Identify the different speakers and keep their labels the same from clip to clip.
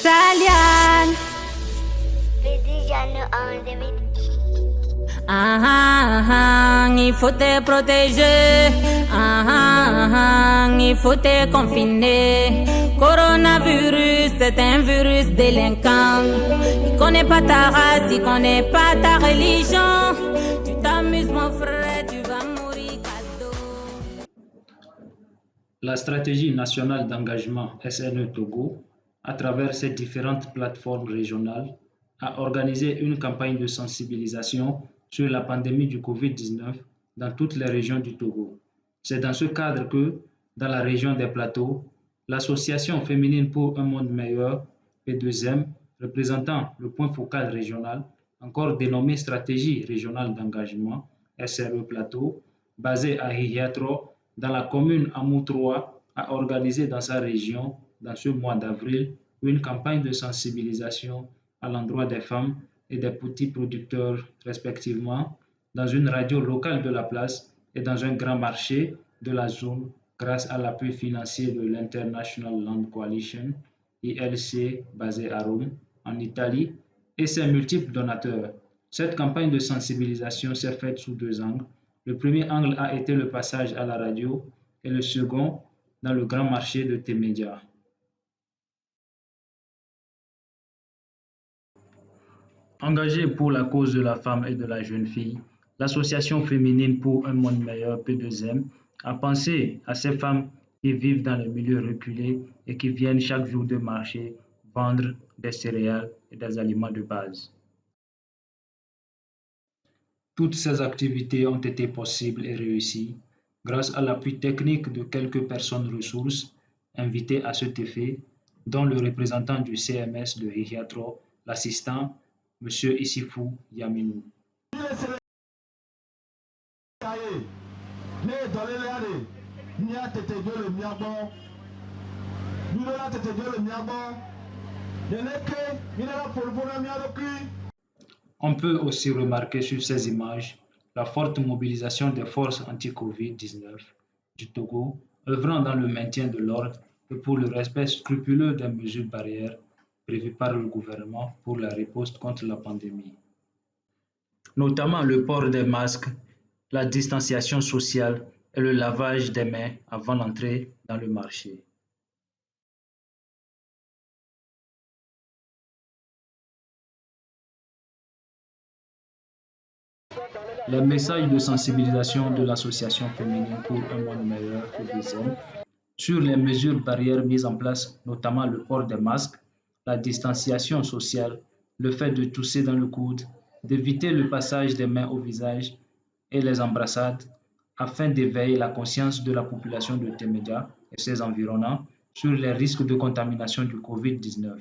Speaker 1: Italian. Il faut te protéger, il faut te confiner. Coronavirus, c'est un virus délinquant. Il connaît pas ta race, il connaît pas ta religion. Tu t'amuses mon frère, tu vas mourir cadeau.
Speaker 2: La stratégie nationale d'engagement SNE Togo, à travers ses différentes plateformes régionales, a organisé une campagne de sensibilisation sur la pandémie du Covid-19 dans toutes les régions du Togo. C'est dans ce cadre que, dans la région des Plateaux, l'Association féminine pour un monde meilleur, P2M, représentant le point focal régional, encore dénommé Stratégie régionale d'engagement, SRE Plateau, basée à Hihiatro, dans la commune Amoutroa, a organisé dans sa région, dans ce mois d'avril, une campagne de sensibilisation à l'endroit des femmes et des petits producteurs respectivement, dans une radio locale de la place et dans un grand marché de la zone grâce à l'appui financier de l'International Land Coalition, ILC, basé à Rome, en Italie, et ses multiples donateurs. Cette campagne de sensibilisation s'est faite sous deux angles. Le premier angle a été le passage à la radio et le second dans le grand marché de Temedia. Engagée pour la cause de la femme et de la jeune fille, l'Association féminine pour un monde meilleur P2M a pensé à ces femmes qui vivent dans les milieux reculés et qui viennent chaque jour de marché vendre des céréales et des aliments de base. Toutes ces activités ont été possibles et réussies grâce à l'appui technique de quelques personnes ressources invitées à cet effet, dont le représentant du CMS de Hihiatro, l'assistant M. Issifou Yaminou. On peut aussi remarquer sur ces images la forte mobilisation des forces anti-Covid-19 du Togo, œuvrant dans le maintien de l'ordre et pour le respect scrupuleux des mesures barrières prévues par le gouvernement pour la riposte contre la pandémie. Notamment le port des masques, la distanciation sociale et le lavage des mains avant l'entrée dans le marché. Les messages de sensibilisation de l'Association féminine pour un monde meilleur P2M sur les mesures barrières mises en place, notamment le port des masques, la distanciation sociale, le fait de tousser dans le coude, d'éviter le passage des mains au visage et les embrassades, afin d'éveiller la conscience de la population de Temedia et ses environnants sur les risques de contamination du Covid-19.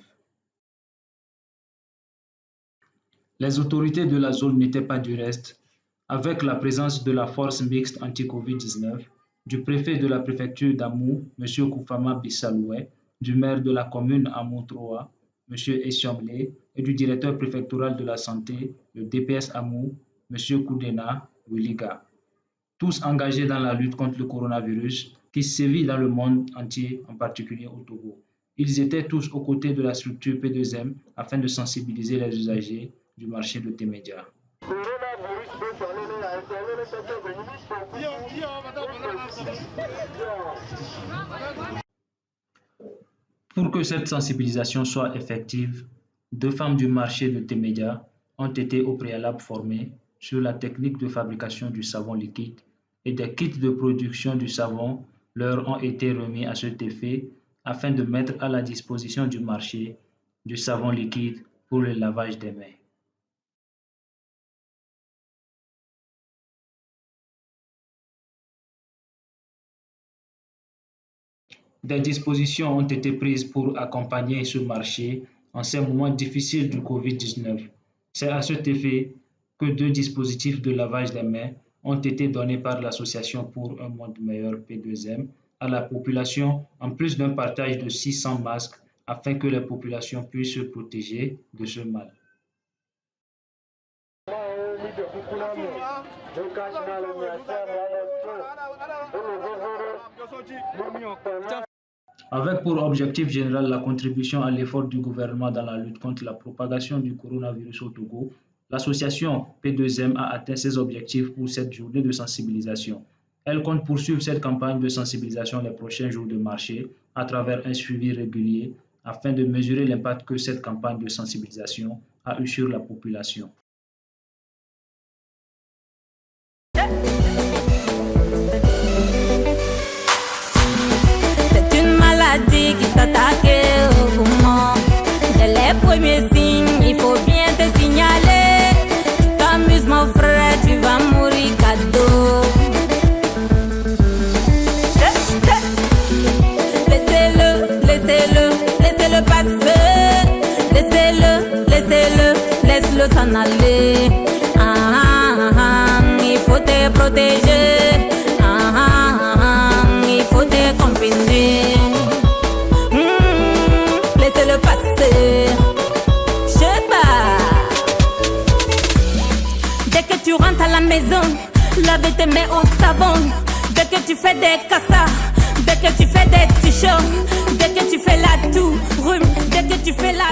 Speaker 2: Les autorités de la zone n'étaient pas du reste, avec la présence de la force mixte anti-Covid-19, du préfet de la préfecture d'Amou, M. Koufama Bissaloué, du maire de la commune Amou-Troa, M. Essiomlé, et du directeur préfectoral de la santé, le DPS Amou, M. Koudena Wiliga. Tous engagés dans la lutte contre le coronavirus qui sévit dans le monde entier, en particulier au Togo. Ils étaient tous aux côtés de la structure P2M afin de sensibiliser les usagers du marché de Temedia. Pour que cette sensibilisation soit effective, deux femmes du marché de Temedia ont été au préalable formées sur la technique de fabrication du savon liquide et des kits de production du savon leur ont été remis à cet effet afin de mettre à la disposition du marché du savon liquide pour le lavage des mains. Des dispositions ont été prises pour accompagner ce marché en ces moments difficiles du Covid-19. C'est à cet effet que deux dispositifs de lavage des mains ont été donnés par l'Association pour un monde meilleur P2M à la population, en plus d'un partage de 600 masques afin que les populations puissent se protéger de ce mal. avec pour objectif général la contribution à l'effort du gouvernement dans la lutte contre la propagation du coronavirus au Togo. L'association P2M a atteint ses objectifs pour cette journée de sensibilisation. Elle compte poursuivre cette campagne de sensibilisation les prochains jours de marché à travers un suivi régulier afin de mesurer l'impact que cette campagne de sensibilisation a eu sur la population.
Speaker 1: C'est une maladie qui s'attaque au poumon. Dès les premiers signes, il faut bien te signaler. Tu t'amuses mon frère, tu vas mourir cadeau. Laissez-le passer. Laisse-le s'en aller. Il faut te protéger. Il faut te confiner. Laissez-le passer. Je sais pas. Dès que tu rentres à la maison, lave tes mains au savon. Dès que tu fais des cassas, dès que tu fais des t-shirts, dès que tu fais la toux, rhume, dès que tu fais la